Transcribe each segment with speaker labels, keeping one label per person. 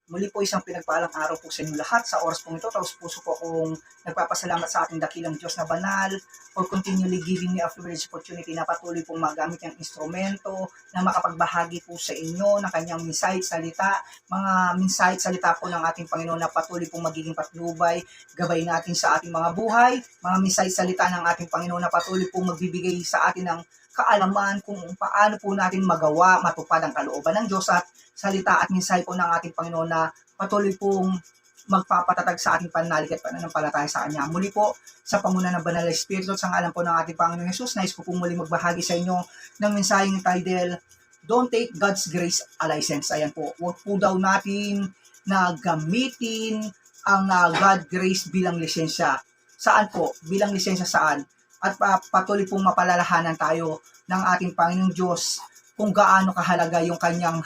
Speaker 1: Muli po isang pinagpaalang araw po sa inyo lahat sa oras pong ito. Taos puso po akong nagpapasalamat sa ating dakilang Diyos na banal for continually giving me a privilege opportunity na patuloy pong magamit yung instrumento na makapagbahagi po sa inyo ng kanyang mensahe, salita, mga mensahe, salita po ng ating Panginoon na patuloy pong magiging patnubay, gabay natin sa ating mga buhay, mga mensahe, salita ng ating Panginoon na patuloy pong magbibigay sa atin ng kaalaman kung paano po natin magawa, matupad ang kalooban ng Diyos at salita at mensahe po ng ating Panginoon na patuloy pong magpapatatag sa ating pananalig at pananampalataya sa Kanya. Muli po, sa panguna ng Banal na Espiritu at sa ngalan po ng ating Panginoon Jesus, nais ko po muli magbahagi sa inyo ng mensaheng title, Don't Take God's Grace a License. Ayan po, huwag po daw natin na gamitin ang God Grace bilang lisensya. Saan po? Bilang lisensya saan? At patuloy pong mapalalahanan tayo ng ating Panginoong Diyos kung gaano kahalaga yung kanyang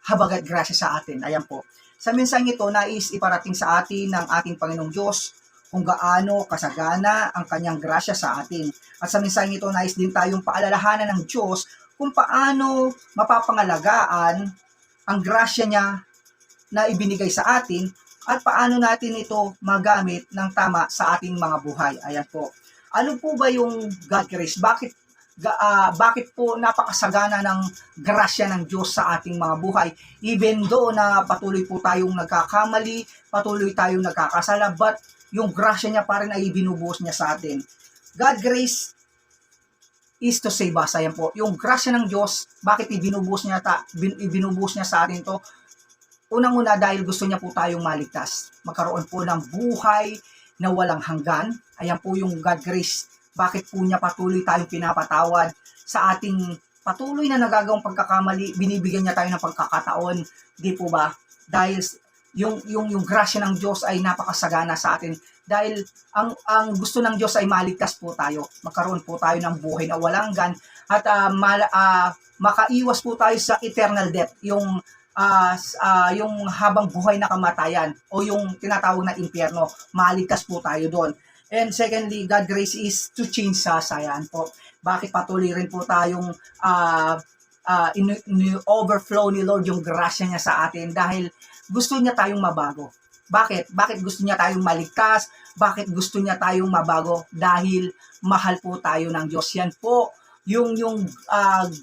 Speaker 1: habag at grasya sa atin. Ayan po. Sa mensaheng ito, nais iparating sa atin ng ating Panginoong Diyos kung gaano kasagana ang kanyang grasya sa atin. At sa mensaheng ito, nais din tayong paalalahanan ng Diyos kung paano mapapangalagaan ang grasya niya na ibinigay sa atin at paano natin ito magamit ng tama sa ating mga buhay. Ayan po. Ano po ba yung God grace? Bakit po napakasagana ng grasya ng Diyos sa ating mga buhay? Even though na patuloy po tayong nagkakamali, patuloy tayong nagkakasala, but yung grasya niya pa rin ay binubuhos niya sa atin. God grace is to save us. Ayan po. Yung grasya ng Diyos, bakit ibinubuhos niya sa atin to? Unang-una dahil gusto niya po tayong maligtas. Magkaroon po ng buhay na walang hanggan. Ayan po yung God grace. Bakit po niya patuloy tayong pinapatawad sa ating patuloy na nagagawang pagkakamali, binibigyan niya tayo ng pagkakataon, di po ba? Dahil yung grasya ng Diyos ay napakasagana sa atin. Dahil ang gusto ng Diyos ay maligtas po tayo. Magkaroon po tayo ng buhay na walang hanggan at makaiwas po tayo sa eternal death, yung habang buhay na kamatayan o yung tinatawag na impyerno, maligtas po tayo doon. And secondly, God grace is to change us. Ayan po. Bakit patuloy rin po tayong overflow ni Lord yung grasya niya sa atin? Dahil gusto niya tayong mabago. Bakit? Bakit gusto niya tayong maligtas? Bakit gusto niya tayong mabago? Dahil mahal po tayo ng Diyos. Yan po yung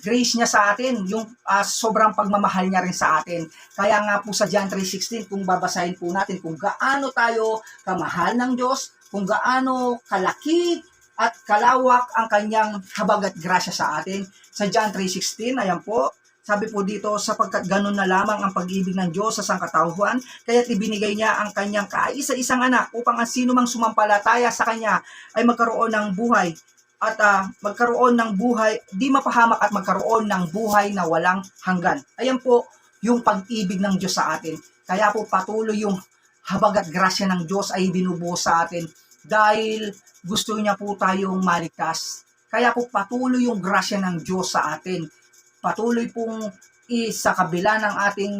Speaker 1: grace niya sa atin, yung sobrang pagmamahal niya rin sa atin. Kaya nga po sa John 3:16, kung babasahin po natin kung gaano tayo kamahal ng Diyos, kung gaano kalaki at kalawak ang kanyang habag at grasya sa atin. Sa John 3:16, ayan po, sabi po dito, sapagkat ganun na lamang ang pag-ibig ng Diyos sa sangkatauhan, kaya't ibinigay niya ang kanyang kaisa-isang anak upang ang sino mang sumampalataya sa kanya ay magkaroon ng buhay at magkaroon ng buhay, di mapahamak at magkaroon ng buhay na walang hanggan. Ayan po yung pag-ibig ng Diyos sa atin. Kaya po patuloy yung habag at grasya ng Diyos ay binubuhos sa atin dahil gusto niya po tayong maligtas. Kaya po patuloy yung grasya ng Diyos sa atin. Patuloy pong sa kabila ng ating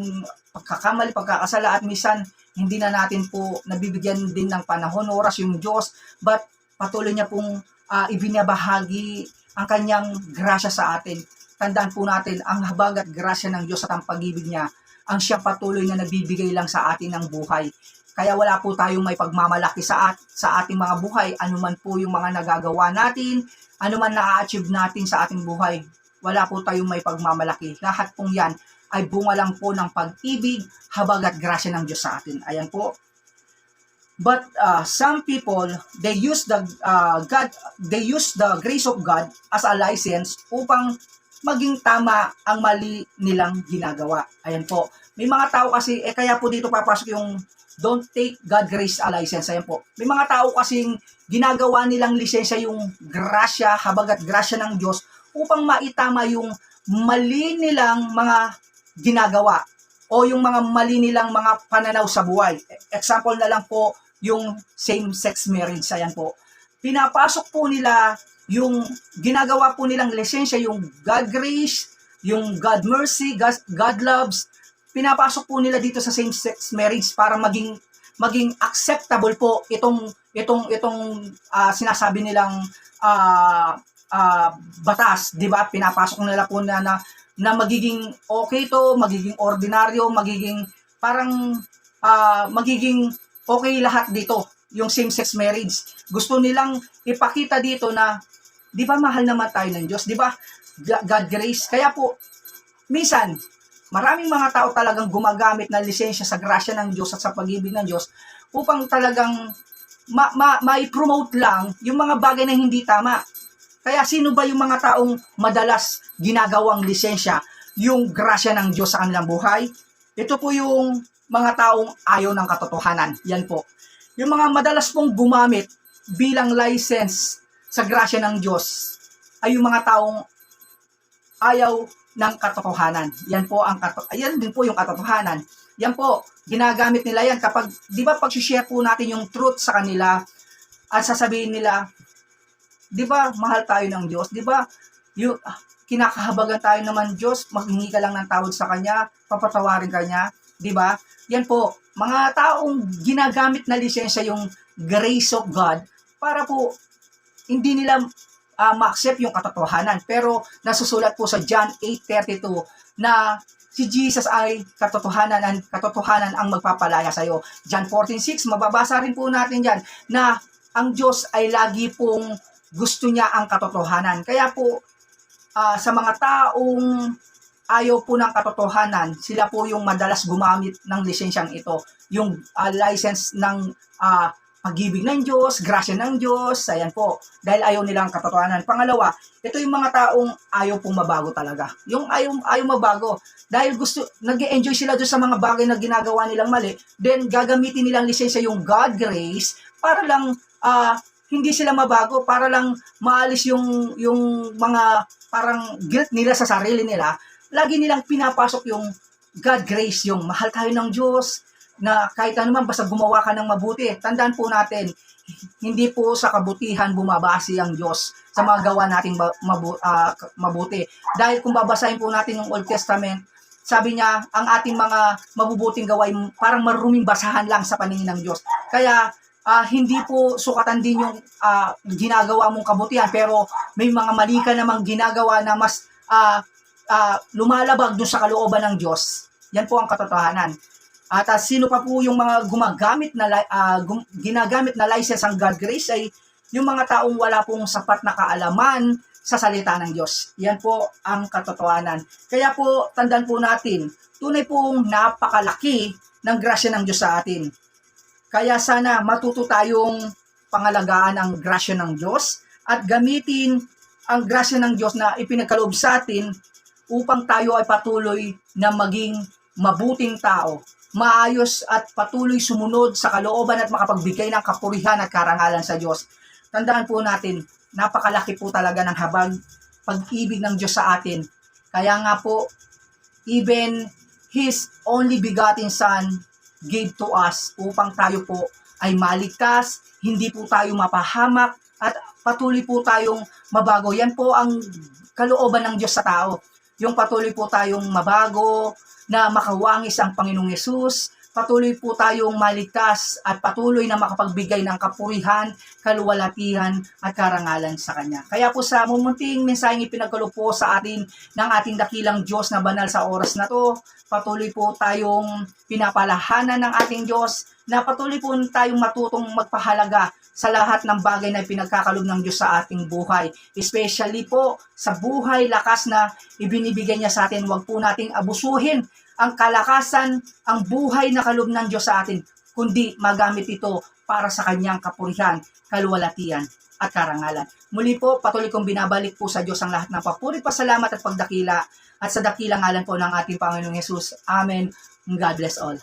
Speaker 1: pagkakamali, pagkakasala at minsan hindi na natin po nabibigyan din ng panahon, oras yung Diyos, but patuloy niya pong ibinabahagi ang kanyang grasya sa atin. Tandaan po natin, ang habag at grasya ng Diyos at ang pag-ibig niya, ang siya patuloy na nagbibigay lang sa atin ng buhay. Kaya wala po tayong may pagmamalaki sa ating mga buhay. Anuman po yung mga nagagawa natin, anuman na-achieve natin sa ating buhay, wala po tayong may pagmamalaki. Lahat pong yan ay bunga lang po ng pag-ibig, habag at grasya ng Diyos sa atin. Ayan po. But some people, they use the grace of God as a license upang maging tama ang mali nilang ginagawa. Ayan po. May mga tao kasi, kaya po dito papasok yung don't take God grace a license. Ayan po. May mga tao kasing ginagawa nilang lisensya yung grasya, habag at grasya ng Diyos upang maitama yung mali nilang mga ginagawa o yung mga mali nilang mga pananaw sa buhay. Example na lang po, yung same-sex marriage. Ayan po. Pinapasok po nila yung ginagawa po nilang lisensya, yung God grace, yung God mercy, God loves, pinapasok po nila dito sa same-sex marriage para maging acceptable po itong sinasabi nilang batas, 'di ba? Pinapasok nila po na magiging okay to, magiging ordinaryo, magiging parang magiging okay lahat dito, yung same-sex marriage. Gusto nilang ipakita dito na, di ba mahal naman tayo ng Diyos, di ba? God grace. Kaya po, minsan, maraming mga tao talagang gumagamit ng lisensya sa grasya ng Diyos at sa pag-ibig ng Diyos upang talagang ma-promote lang yung mga bagay na hindi tama. Kaya sino ba yung mga taong madalas ginagawang lisensya yung grasya ng Diyos sa kanilang buhay? Ito po yung mga taong ayaw ng katotohanan. Yan po. Yung mga madalas pong gumamit bilang license sa grasya ng Diyos ay yung mga taong ayaw ng katotohanan. Yan din po yung katotohanan. Yan po, ginagamit nila yan kapag, di ba pag share po natin yung truth sa kanila at sasabihin nila, di ba mahal tayo ng Diyos? Di ba kinakahabagan tayo naman Diyos, maghingi ka lang ng tawad sa Kanya, papatawarin ka niya, di ba? Yan po, mga taong ginagamit na lisensya yung grace of God para po hindi nila ma-accept yung katotohanan. Pero nasusulat po sa John 8:32 na si Jesus ay katotohanan ang magpapalaya sa iyo. John 14:6, mababasa rin po natin diyan na ang Diyos ay lagi pong gusto niya ang katotohanan. Kaya po sa mga taong ayaw po ng katotohanan, sila po yung madalas gumamit ng lisensyang ito. Yung license ng pag-ibig ng Diyos, grasya ng Diyos, ayan po, dahil ayaw nilang katotohanan. Pangalawa, ito yung mga taong ayaw pong mabago talaga. Yung ayaw mabago, dahil nag-enjoy sila doon sa mga bagay na ginagawa nilang mali, then gagamitin nilang lisensya yung God grace para lang hindi sila mabago, para lang maalis yung mga parang guilt nila sa sarili nila. Lagi nilang pinapasok yung God grace, yung mahal tayo ng Diyos, na kahit ano man, basta gumawa ka ng mabuti. Tandaan po natin, hindi po sa kabutihan bumabase ang Diyos sa mga gawa nating mabuti. Dahil kung babasahin po natin yung Old Testament, sabi niya, ang ating mga mabubuting gawain parang maruming basahan lang sa paningin ng Diyos. Kaya, hindi po sukatan din yung ginagawa mong kabutihan, pero may mga mali ka namang ginagawa na mas lumalabag doon sa kalooban ng Diyos. Yan po ang katotohanan. At sino pa po yung mga ginagamit na license ang God grace ay yung mga taong wala pong sapat na kaalaman sa salita ng Diyos. Yan po ang katotohanan. Kaya po, tandaan po natin, tunay pong napakalaki ng grasya ng Diyos sa atin. Kaya sana matuto tayong pangalagaan ang grasya ng Diyos at gamitin ang grasya ng Diyos na ipinagkaloob sa atin upang tayo ay patuloy na maging mabuting tao, maayos at patuloy sumunod sa kalooban at makapagbigay ng kapurihan at karangalan sa Diyos. Tandaan po natin, napakalaki po talaga ng habag, pag-ibig ng Diyos sa atin. Kaya nga po, even His only begotten Son gave to us upang tayo po ay maligtas, hindi po tayo mapahamak, at patuloy po tayong mabago. Yan po ang kalooban ng Diyos sa tao. Yung patuloy po tayong mabago, na makawangis ang Panginoong Yesus, patuloy po tayong maligtas at patuloy na makapagbigay ng kapurihan, kaluwalhatian at karangalan sa Kanya. Kaya po sa mumunting mensaheng ipinagkaloob po sa atin ng ating dakilang Diyos na banal sa oras na to, patuloy po tayong pinapalahanan ng ating Diyos, na patuloy po tayong matutong magpahalaga sa lahat ng bagay na pinagkakalob ng Diyos sa ating buhay. Especially po sa buhay lakas na ibinibigay niya sa atin. Huwag po nating abusuhin ang kalakasan, ang buhay na kalob ng Diyos sa atin, kundi magamit ito para sa Kanyang kapurihan, kaluwalhatian at karangalan. Muli po, patuloy kong binabalik po sa Diyos ang lahat ng papuri, pasalamat at pagdakila, at sa dakilang ngalan po ng ating Panginoong Yesus. Amen. God bless all.